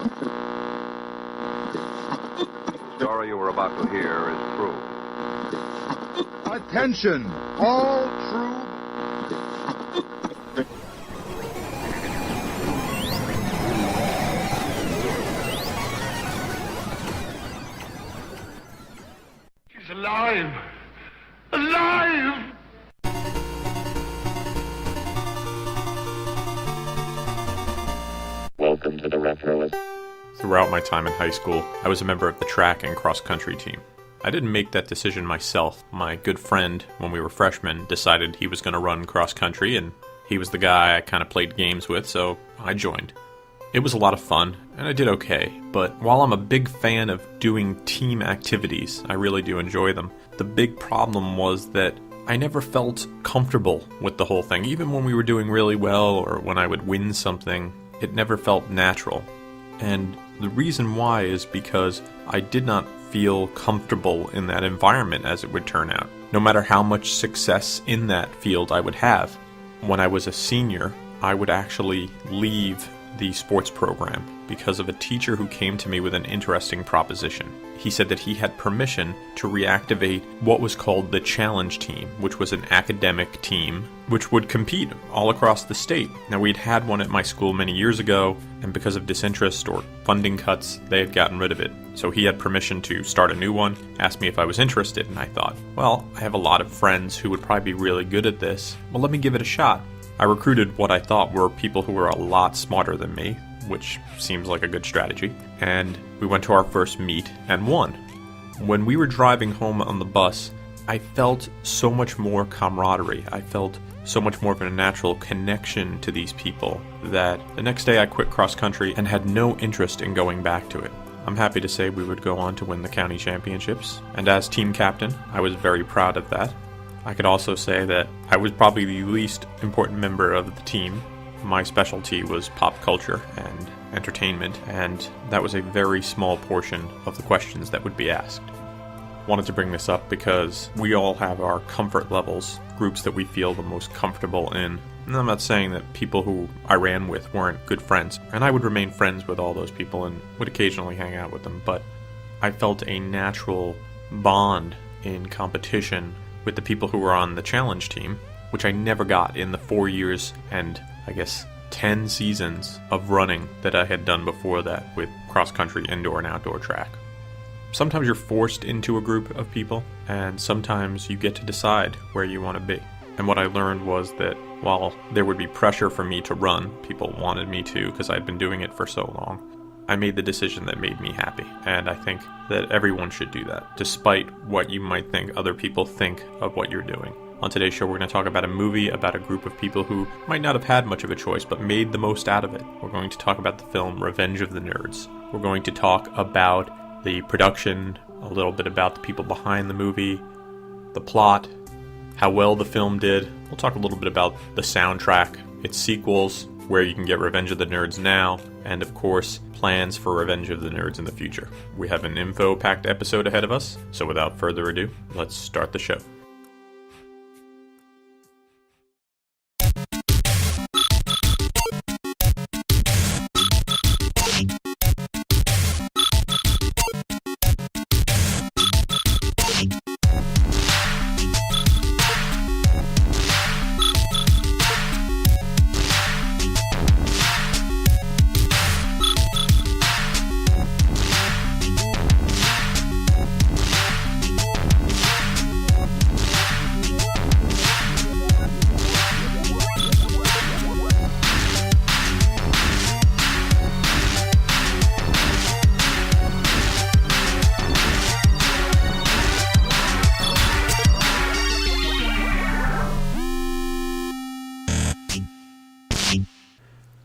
The story you are about to hear is true. Attention, all true. She's alive! Alive! Welcome to the Retroist. Throughout my time in high school, I was a member of the track and cross-country team. I didn't make that decision myself. My good friend, when we were freshmen, decided he was going to run cross-country, and he was the guy I kind of played games with, so I joined. It was a lot of fun, and I did okay, but while I'm a big fan of doing team activities, I really do enjoy them, the big problem was that I never felt comfortable with the whole thing. Even when we were doing really well, or when I would win something, it never felt natural. And the reason why is because I did not feel comfortable in that environment, as it would turn out. No matter how much success in that field I would have, when I was a senior, I would actually leave the sports program because of a teacher who came to me with an interesting proposition. He said that he had permission to reactivate what was called the Challenge Team, which was an academic team which would compete all across the state. Now, we'd had one at my school many years ago, and because of disinterest or funding cuts, they had gotten rid of it. So he had permission to start a new one, asked me if I was interested, and I thought, well, I have a lot of friends who would probably be really good at this. Well, let me give it a shot. I recruited what I thought were people who were a lot smarter than me, which seems like a good strategy, and we went to our first meet and won. When we were driving home on the bus, I felt so much more camaraderie. I felt so much more of a natural connection to these people that the next day I quit cross country and had no interest in going back to it. I'm happy to say we would go on to win the county championships, and as team captain, I was very proud of that. I could also say that I was probably the least important member of the team. My specialty was pop culture and entertainment, and that was a very small portion of the questions that would be asked. Wanted to bring this up because we all have our comfort levels, groups that we feel the most comfortable in. And I'm not saying that people who I ran with weren't good friends, and I would remain friends with all those people and would occasionally hang out with them, but I felt a natural bond in competition with the people who were on the challenge team, which I never got in the 4 years and, I guess, 10 seasons of running that I had done before that with cross-country, indoor and outdoor track. Sometimes you're forced into a group of people, and sometimes you get to decide where you want to be. And what I learned was that while there would be pressure for me to run, people wanted me to because I'd been doing it for so long, I made the decision that made me happy, and I think that everyone should do that, despite what you might think other people think of what you're doing. On today's show, we're going to talk about a movie about a group of people who might not have had much of a choice, but made the most out of it. We're going to talk about the film Revenge-of-the-Nerds. We're going to talk about the production, a little bit about the people behind the movie, the plot, how well the film did. We'll talk a little bit about the soundtrack, its sequels, where you can get Revenge of the Nerds now, and of course, plans for Revenge of the Nerds in the future. We have an info-packed episode ahead of us, so without further ado, let's start the show.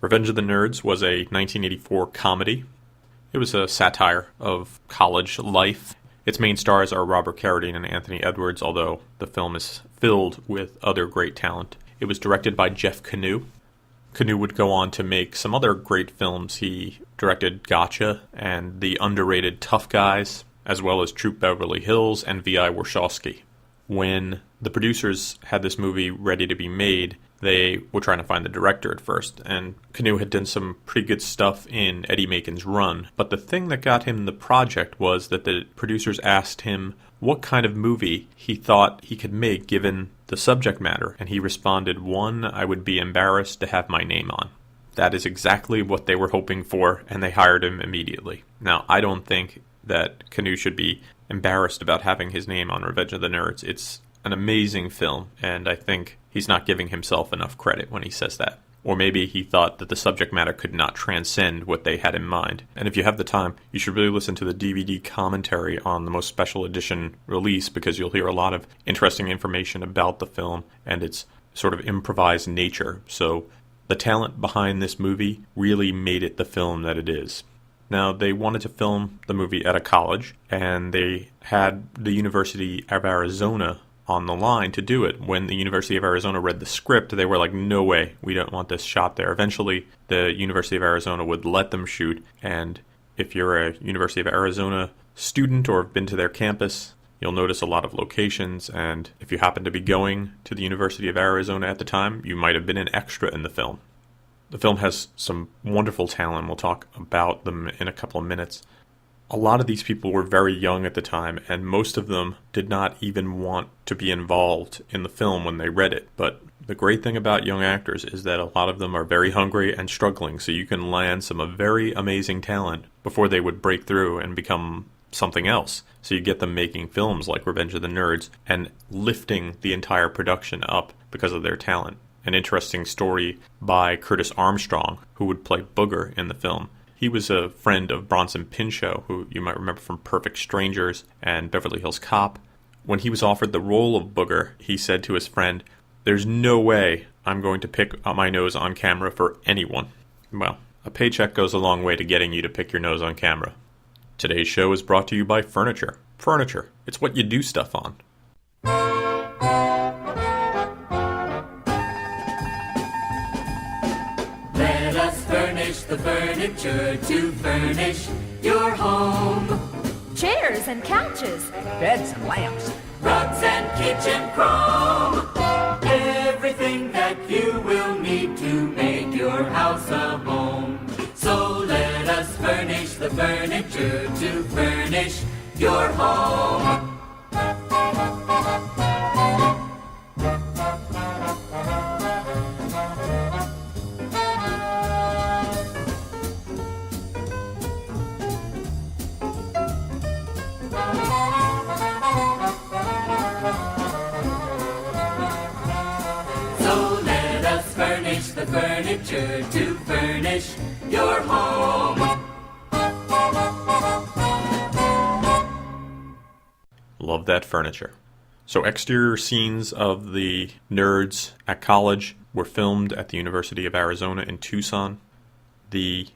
Revenge of the Nerds was a 1984 comedy. It was a satire of college life. Its main stars are Robert Carradine and Anthony Edwards, although the film is filled with other great talent. It was directed by Jeff Canoe. Canoe would go on to make some other great films. He directed Gotcha and the underrated Tough Guys, as well as Troop Beverly Hills and V.I. Warshawski. When the producers had this movie ready to be made, They were trying to find the director at first, and Canu had done some pretty good stuff in Eddie Macon's Run. But the thing that got him the project was that the producers asked him what kind of movie he thought he could make given the subject matter, and he responded, "One I would be embarrassed to have my name on." That is exactly what they were hoping for, and they hired him immediately. Now, I don't think that Canu should be embarrassed about having his name on Revenge of the Nerds. It's an amazing film, and I think he's not giving himself enough credit when he says that. Or maybe he thought that the subject matter could not transcend what they had in mind. And if you have the time, you should really listen to the DVD commentary on the most special edition release, because you'll hear a lot of interesting information about the film and its sort of improvised nature. So the talent behind this movie really made it the film that it is. Now, they wanted to film the movie at a college, and they had the University of Arizona on the line to do it. When the University of Arizona read the script, they were like, no way, we don't want this shot there. Eventually, the University of Arizona would let them shoot, and if you're a University of Arizona student or have been to their campus, you'll notice a lot of locations, and if you happen to be going to the University of Arizona at the time, you might have been an extra in the film. The film has some wonderful talent. We'll talk about them in a couple of minutes. A lot of these people were very young at the time, and most of them did not even want to be involved in the film when they read it. But the great thing about young actors is that a lot of them are very hungry and struggling, so you can land some very amazing talent before they would break through and become something else. So you get them making films like Revenge of the Nerds and lifting the entire production up because of their talent. An interesting story by Curtis Armstrong, who would play Booger in the film. He was a friend of Bronson Pinchot, who you might remember from Perfect Strangers and Beverly Hills Cop. When he was offered the role of Booger, he said to his friend, "There's no way I'm going to pick my nose on camera for anyone." Well, a paycheck goes a long way to getting you to pick your nose on camera. Today's show is brought to you by Furniture. Furniture, it's what you do stuff on. Let us furnish the furniture to furnish your home. Chairs and couches, beds and lamps, Rugs and kitchen chrome. Everything that you will need to make your house a home. So let us furnish the furniture to furnish your home. The furniture to furnish your home. Love that furniture. So exterior scenes of the nerds at college were filmed at the University of Arizona in Tucson. The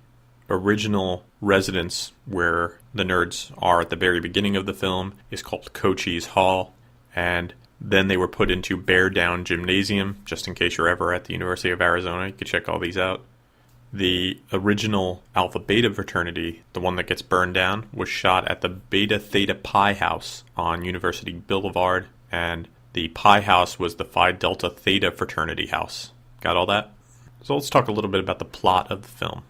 original residence where the nerds are at the very beginning of the film is called Cochise Hall, and then they were put into Bear Down Gymnasium, just in case you're ever at the University of Arizona. You can check all these out. The original Alpha Beta fraternity, the one that gets burned down, was shot at the Beta Theta Pi House on University Boulevard, and the Pi House was the Phi Delta Theta fraternity house. Got all that? So let's talk a little bit about the plot of the film.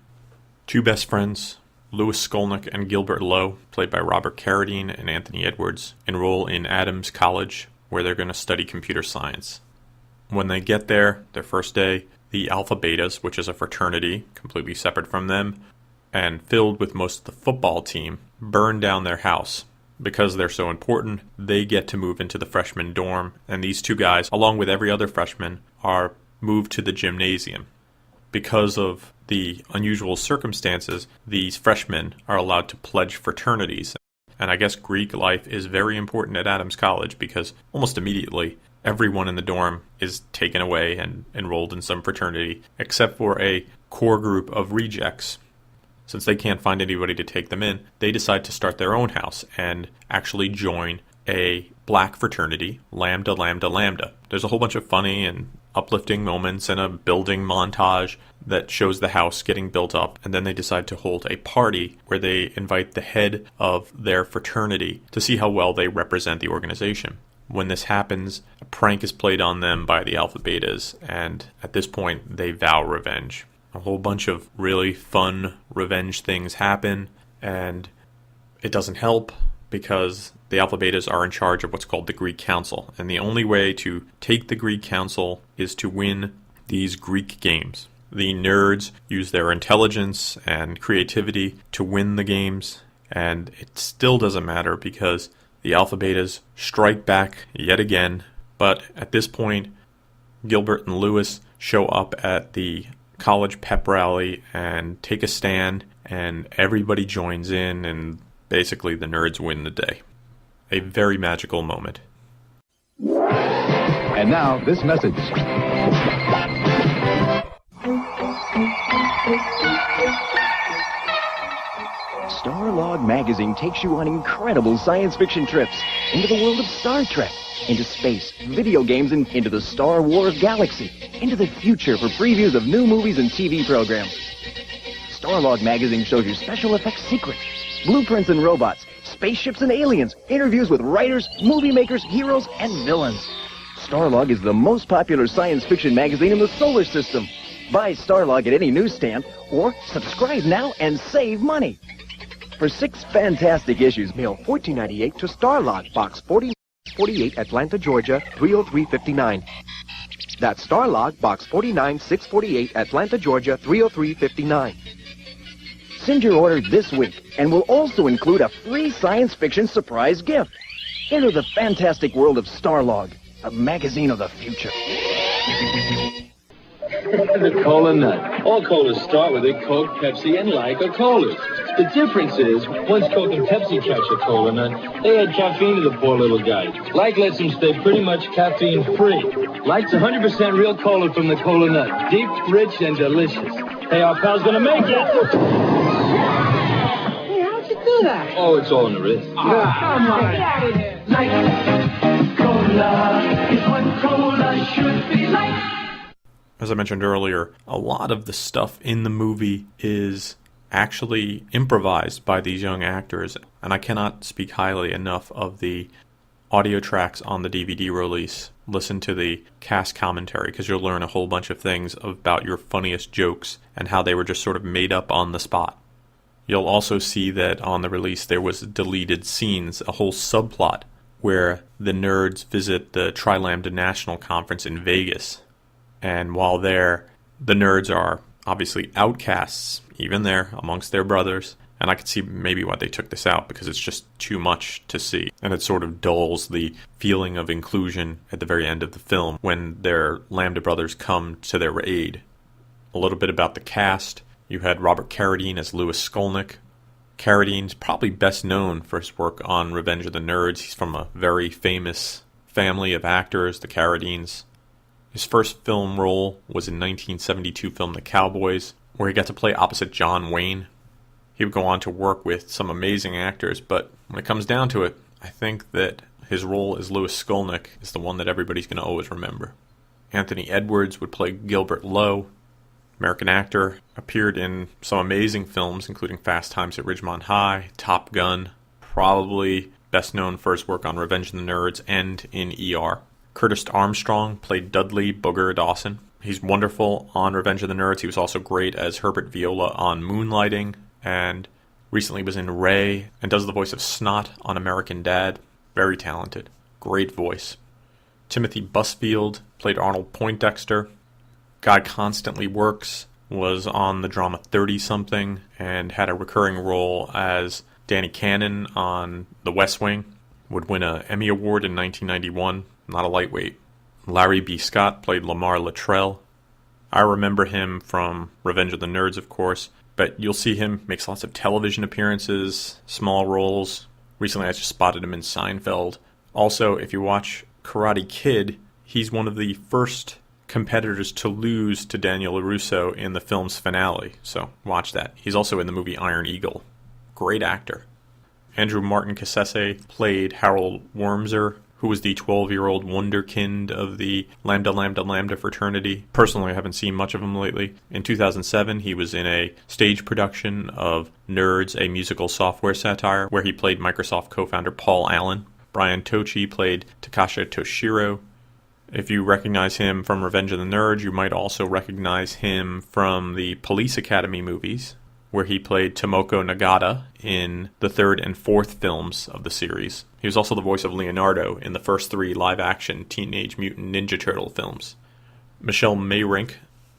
Two best friends, Louis Skolnick and Gilbert Lowe, played by Robert Carradine and Anthony Edwards, enroll in Adams College, where they're going to study computer science. When they get there, their first day, the Alpha Betas, which is a fraternity completely separate from them, and filled with most of the football team, burn down their house. Because they're so important, they get to move into the freshman dorm, and these two guys, along with every other freshman, are moved to the gymnasium. Because of the unusual circumstances, these freshmen are allowed to pledge fraternities. And I guess Greek life is very important at Adams College because almost immediately everyone in the dorm is taken away and enrolled in some fraternity, except for a core group of rejects. Since they can't find anybody to take them in, they decide to start their own house and actually join a black fraternity, Lambda Lambda Lambda. There's a whole bunch of funny and uplifting moments and a building montage that shows the house getting built up, and then they decide to hold a party where they invite the head of their fraternity to see how well they represent the organization. When this happens, a prank is played on them by the Alpha Betas, and at this point, they vow revenge. A whole bunch of really fun revenge things happen, and it doesn't help because the Alpha Betas are in charge of what's called the Greek Council, and the only way to take the Greek Council is to win these Greek games. The nerds use their intelligence and creativity to win the games, and it still doesn't matter because the Alpha Betas strike back yet again, but at this point, Gilbert and Lewis show up at the college pep rally and take a stand, and everybody joins in, and basically the nerds win the day. A very magical moment. And now, this message. Starlog magazine takes you on incredible science fiction trips into the world of Star Trek, into space, video games, and into the Star Wars galaxy, into the future for previews of new movies and TV programs. Starlog magazine shows you special effects secrets, blueprints and robots, spaceships and aliens, interviews with writers, movie makers, heroes, and villains. Starlog is the most popular science fiction magazine in the solar system. Buy Starlog at any newsstand or subscribe now and save money. For 6 fantastic issues, mail $14.98 to Starlog, Box 4048, Atlanta, Georgia, 30359. That's Starlog, Box 49648, Atlanta, Georgia, 30359. Send your order this week, and we'll also include a free science fiction surprise gift. Enter the fantastic world of Starlog, a magazine of the future. The Cola Nut. All colas start with a Coke, Pepsi, and Lica colas. The difference is, once Coke and Pepsi catch a Cola Nut, they add caffeine to the poor little guy. Like lets him stay pretty much caffeine-free. Like's 100% real cola from the Cola Nut. Deep, rich, and delicious. Hey, our pal's gonna make it! Hey, how'd you do that? Oh, it's all in the wrist. Come on. Get out of here. Like cola is what cola should be like. As I mentioned earlier, a lot of the stuff in the movie is actually improvised by these young actors, and I cannot speak highly enough of the audio tracks on the DVD release. Listen to the cast commentary because you'll learn a whole bunch of things about your funniest jokes and how they were just sort of made up on the spot. You'll also see that on the release there was deleted scenes, a whole subplot where the nerds visit the Tri-Lambda National Conference in Vegas. And while there, the nerds are obviously outcasts, even there, amongst their brothers. And I could see maybe why they took this out, because it's just too much to see. And it sort of dulls the feeling of inclusion at the very end of the film when their Lambda brothers come to their aid. A little bit about the cast. You had Robert Carradine as Louis Skolnick. Carradine's probably best known for his work on Revenge of the Nerds. He's from a very famous family of actors, the Carradines. His first film role was in 1972 film The Cowboys, where he got to play opposite John Wayne. He would go on to work with some amazing actors, but when it comes down to it, I think that his role as Louis Skolnick is the one that everybody's going to always remember. Anthony Edwards would play Gilbert Lowe. American actor, appeared in some amazing films, including Fast Times at Ridgemont High, Top Gun, probably best known for his work on Revenge of the Nerds and in ER. Curtis Armstrong played Dudley Booger Dawson. He's wonderful on Revenge of the Nerds. He was also great as Herbert Viola on Moonlighting, and recently was in Ray, and does the voice of Snot on American Dad. Very talented. Great voice. Timothy Busfield played Arnold Poindexter. God Constantly Works was on the drama 30-something, and had a recurring role as Danny Cannon on The West Wing. Would win an Emmy Award in 1991. Not a lightweight. Larry B. Scott played Lamar Luttrell. I remember him from Revenge of the Nerds, of course, but you'll see him makes lots of television appearances, small roles. Recently I just spotted him in Seinfeld. Also, if you watch Karate Kid, he's one of the first competitors to lose to Daniel LaRusso in the film's finale, so watch that. He's also in the movie Iron Eagle. Great actor. Andrew Martin Cassese played Harold Wormser, who was the 12-year-old wunderkind of the Lambda Lambda Lambda fraternity. Personally, I haven't seen much of him lately. In 2007, he was in a stage production of Nerds, a musical software satire, where he played Microsoft co-founder Paul Allen. Brian Tochi played Takasha Toshiro. If you recognize him from Revenge of the Nerds, you might also recognize him from the Police Academy movies, where he played Tomoko Nagata in the third and fourth films of the series. He was also the voice of Leonardo in the first 3 live-action Teenage Mutant Ninja Turtle films. Michelle Mayrink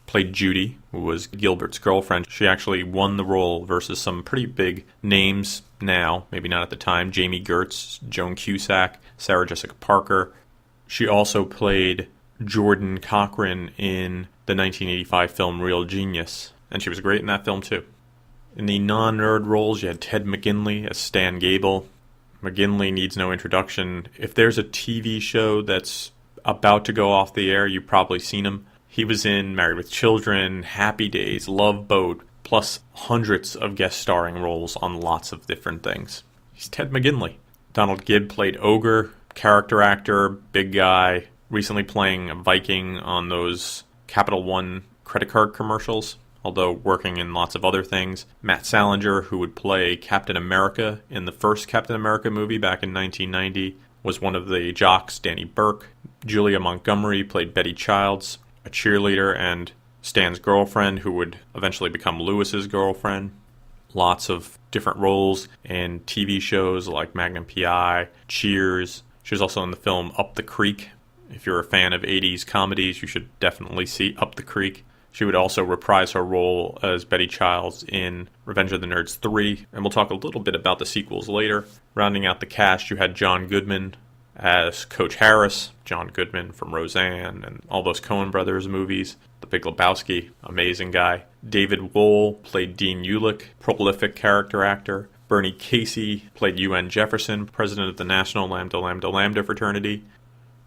played Judy, who was Gilbert's girlfriend. She actually won the role versus some pretty big names now, maybe not at the time. Jamie Gertz, Joan Cusack, Sarah Jessica Parker. She also played Jordan Cochran in the 1985 film Real Genius, and she was great in that film too. In the non-nerd roles, you had Ted McGinley as Stan Gable. McGinley needs no introduction. If there's a TV show that's about to go off the air, you've probably seen him. He was in Married with Children, Happy Days, Love Boat, plus hundreds of guest starring roles on lots of different things. He's Ted McGinley. Donald Gibb played Ogre, character actor, big guy, recently playing a Viking on those Capital One credit card commercials, although working in lots of other things. Matt Salinger, who would play Captain America in the first Captain America movie back in 1990, was one of the jocks, Danny Burke. Julia Montgomery played Betty Childs, a cheerleader and Stan's girlfriend, who would eventually become Lewis's girlfriend. Lots of different roles in TV shows like Magnum P.I., Cheers. She was also in the film Up the Creek. If you're a fan of 80s comedies, you should definitely see Up the Creek. She would also reprise her role as Betty Childs in Revenge of the Nerds 3, and we'll talk a little bit about the sequels later. Rounding out the cast, you had John Goodman as Coach Harris, John Goodman from Roseanne and all those Coen Brothers movies. The Big Lebowski, amazing guy. David Wohl played Dean Ulick, prolific character actor. Bernie Casey played UN Jefferson, president of the National Lambda Lambda Lambda fraternity.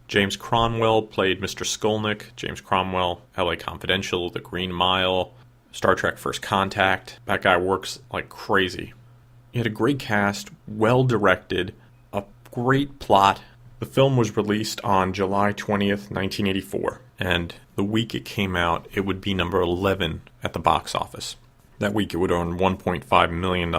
James Cromwell played Mr. Skolnick. James Cromwell, LA Confidential, The Green Mile, Star Trek First Contact. That guy works like crazy. He had a great cast, well directed, a great plot. The film was released on July 20th, 1984, and the week it came out, it would be number 11 at the box office. That week it would earn $1.5 million.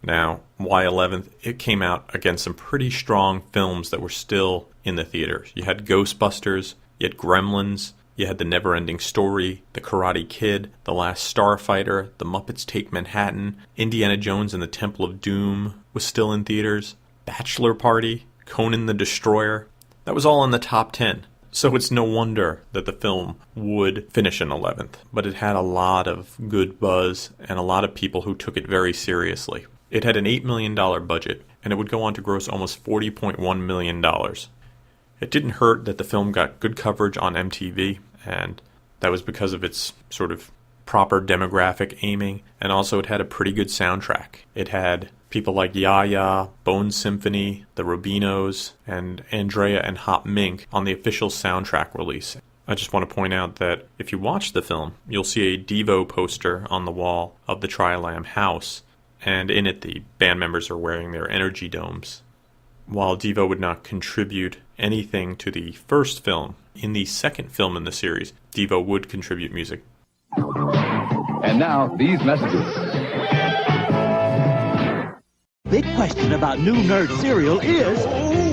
Now, why 11th? It came out against some pretty strong films that were still in the theaters. You had Ghostbusters, you had Gremlins, you had The Never-Ending Story, The Karate Kid, The Last Starfighter, The Muppets Take Manhattan, Indiana Jones and the Temple of Doom was still in theaters, Bachelor Party, Conan the Destroyer. That was all in the top 10. So it's no wonder that the film would finish in 11th. But it had a lot of good buzz and a lot of people who took it very seriously. It had an $8 million budget, and it would go on to gross almost $40.1 million. It didn't hurt that the film got good coverage on MTV, and that was because of its sort of proper demographic aiming, and also it had a pretty good soundtrack. It had people like Yaya, Bone Symphony, the Rubinos, and Andrea and Hop Mink on the official soundtrack release. I just want to point out that if you watch the film, you'll see a Devo poster on the wall of the Tri-Lam house, and in it the band members are wearing their energy domes. While Devo would not contribute anything to the first film, in the second film in the series, Devo would contribute music. And now, these messages. Big question about new nerd cereal is,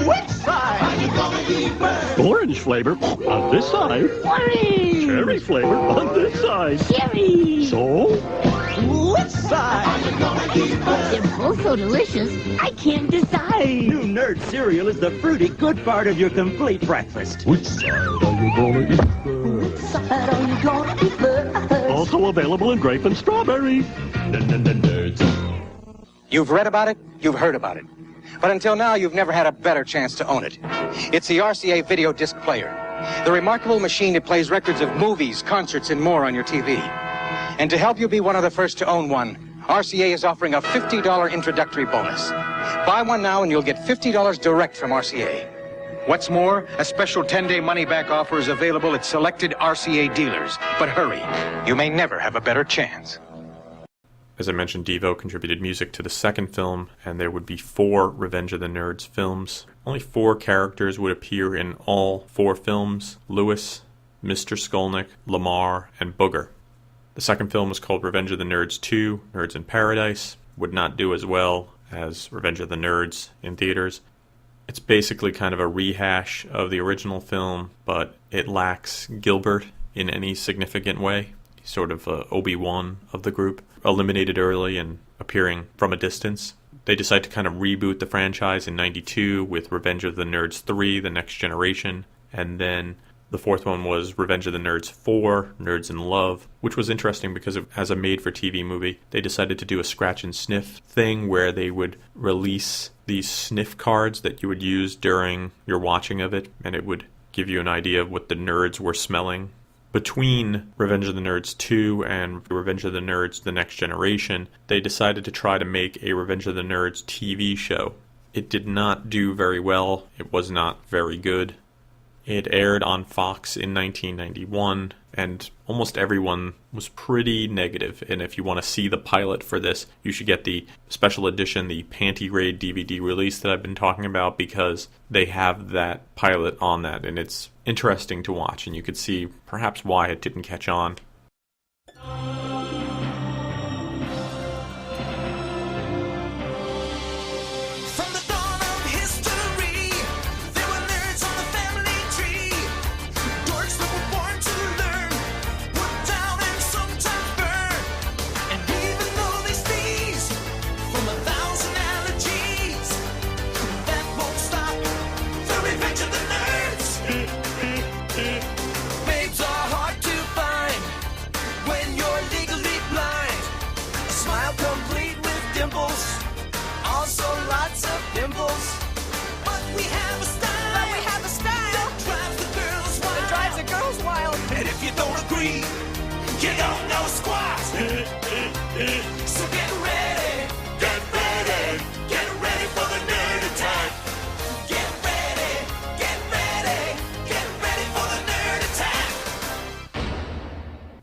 which side? Orange flavor on this side. Orange! Cherry flavor on this side. Cherry! So? Which side? They're both so delicious, I can't decide. New nerd cereal is the fruity good part of your complete breakfast. Which side are you gonna eat first? Which side are you gonna eat first? Also available in grape and strawberry. Nerds. You've read about it, you've heard about it. But until now, you've never had a better chance to own it. It's the RCA Video Disc Player. The remarkable machine that plays records of movies, concerts, and more on your TV. And to help you be one of the first to own one, RCA is offering a $50 introductory bonus. Buy one now and you'll get $50 direct from RCA. What's more, a special 10-day money-back offer is available at selected RCA dealers. But hurry, you may never have a better chance. As I mentioned, Devo contributed music to the second film, and there would be 4 Revenge of the Nerds films. Only 4 characters would appear in all 4 films: Lewis, Mr. Skolnick, Lamar, and Booger. The second film was called Revenge of the Nerds 2, Nerds in Paradise. Would not do as well as Revenge of the Nerds in theaters. It's basically kind of a rehash of the original film, but it lacks Gilbert in any significant way. He's sort of Obi-Wan of the group, eliminated early and appearing from a distance. They decide to kind of reboot the franchise in 92 with Revenge of the Nerds 3, The Next Generation, and then the fourth one was Revenge of the Nerds 4, Nerds in Love, which was interesting because as a made-for-TV movie, they decided to do a scratch and sniff thing where they would release these sniff cards that you would use during your watching of it, and it would give you an idea of what the nerds were smelling. Between Revenge of the Nerds 2 and Revenge of the Nerds The Next Generation, they decided to try to make a Revenge of the Nerds TV show. It did not do very well. It was not very good. It aired on Fox in 1991, and almost everyone was pretty negative. And if you want to see the pilot for this, you should get the special edition, the Panty Raid DVD release that I've been talking about, because they have that pilot on that, and it's interesting to watch, and you could see perhaps why it didn't catch on.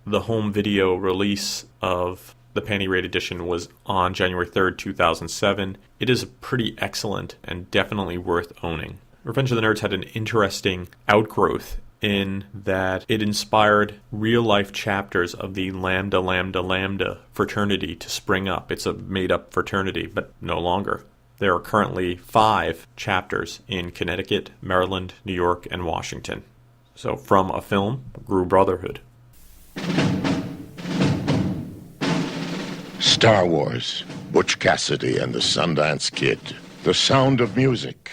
The home video release of the Panty Raid edition was on January 3rd, 2007. It is pretty excellent and definitely worth owning. Revenge of the Nerds had an interesting outgrowth in that it inspired real-life chapters of the Lambda Lambda Lambda fraternity to spring up. It's a made-up fraternity, but no longer. There are currently 5 chapters in Connecticut, Maryland, New York, and Washington. So from a film grew brotherhood. Star Wars, Butch Cassidy and the Sundance Kid, The Sound of Music.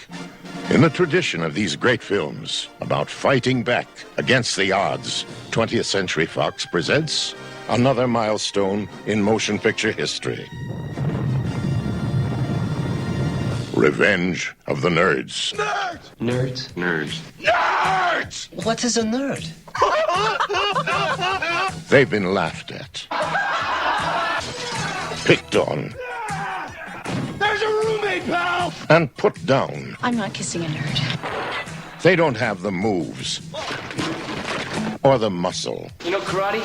In the tradition of these great films about fighting back against the odds, 20th Century Fox presents another milestone in motion picture history. Revenge of the Nerds. Nerds? Nerds. Nerds! What is a nerd? They've been laughed at, picked on, There's a roommate, pal! and put down. I'm not kissing a nerd. They don't have the moves or the muscle, You know karate?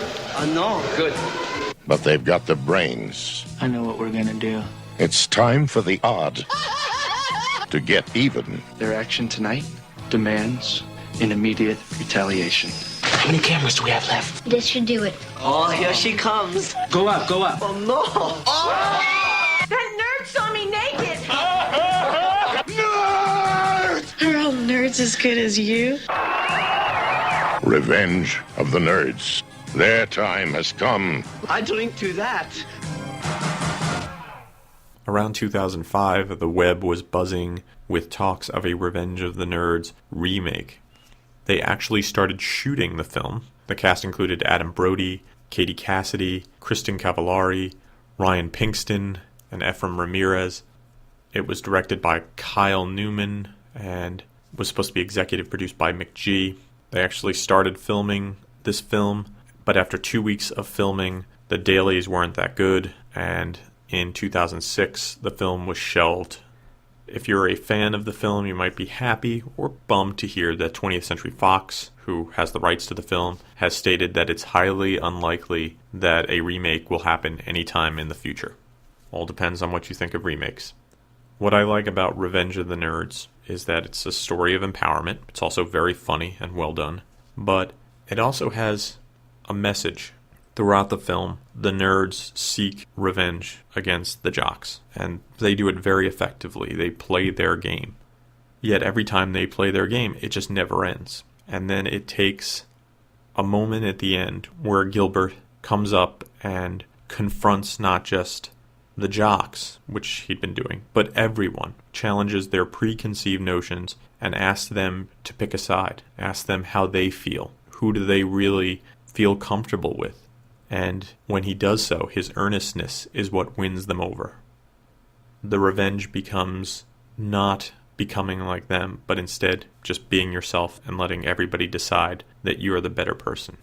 No. Good. but they've got the brains. I know what we're gonna do. It's time for the odd to get even. Their action tonight demands an immediate retaliation. How many cameras do we have left? This should do it. Oh, here she comes. Go up, go up. Oh, no. That nerd saw me naked! Are all nerds as good as you? Revenge of the Nerds. Their time has come. I drink to that. Around 2005, the web was buzzing with talks of a Revenge of the Nerds remake. They actually started shooting the film. The cast included Adam Brody, Katie Cassidy, Kristen Cavallari, Ryan Pinkston, and Ephraim Ramirez. It was directed by Kyle Newman and was supposed to be executive produced by McG. They actually started filming this film, but after 2 weeks of filming, the dailies weren't that good, and in 2006, the film was shelved. If you're a fan of the film, you might be happy or bummed to hear that 20th Century Fox, who has the rights to the film, has stated that it's highly unlikely that a remake will happen anytime in the future. All depends on what you think of remakes. What I like about Revenge of the Nerds is that it's a story of empowerment. It's also very funny and well done. But it also has a message. Throughout the film, the nerds seek revenge against the jocks, and they do it very effectively. They play their game. Yet every time they play their game, it just never ends. And then it takes a moment at the end where Gilbert comes up and confronts not just the jocks, which he'd been doing, but everyone, challenges their preconceived notions and asks them to pick a side, asks them how they feel. Who do they really feel comfortable with? And when he does so, his earnestness is what wins them over. The revenge becomes not becoming like them, but instead just being yourself and letting everybody decide that you are the better person.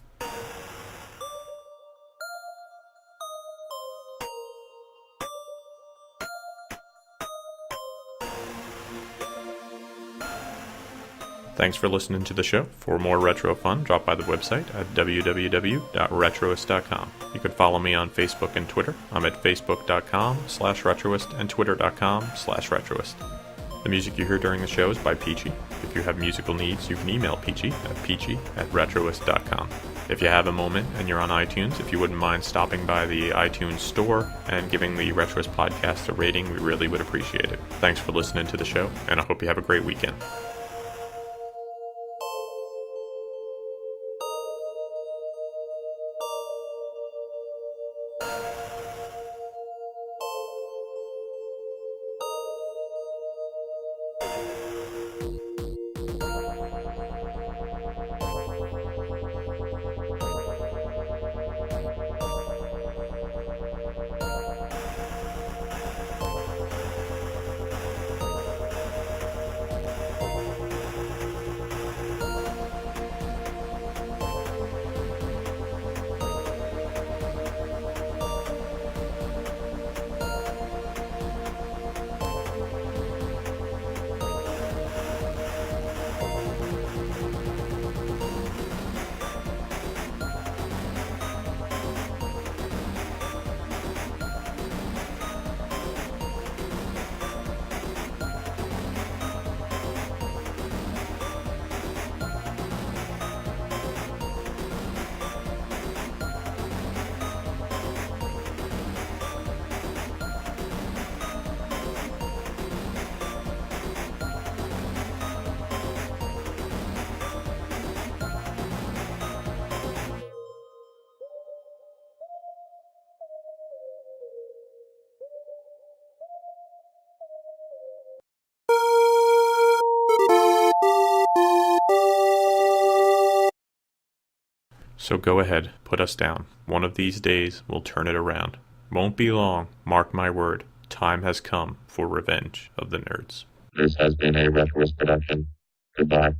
Thanks for listening to the show. For more retro fun, drop by the website at www.retroist.com. You can follow me on Facebook and Twitter. I'm at facebook.com/retroist and twitter.com/retroist. The music you hear during the show is by Peachy. If you have musical needs, you can email Peachy at peachy@retroist.com. If you have a moment and you're on iTunes, if you wouldn't mind stopping by the iTunes store and giving the Retroist podcast a rating, we really would appreciate it. Thanks for listening to the show, and I hope you have a great weekend. So go ahead, put us down. One of these days, we'll turn it around. Won't be long, mark my word. Time has come for Revenge of the Nerds. This has been a Retroist production. Goodbye.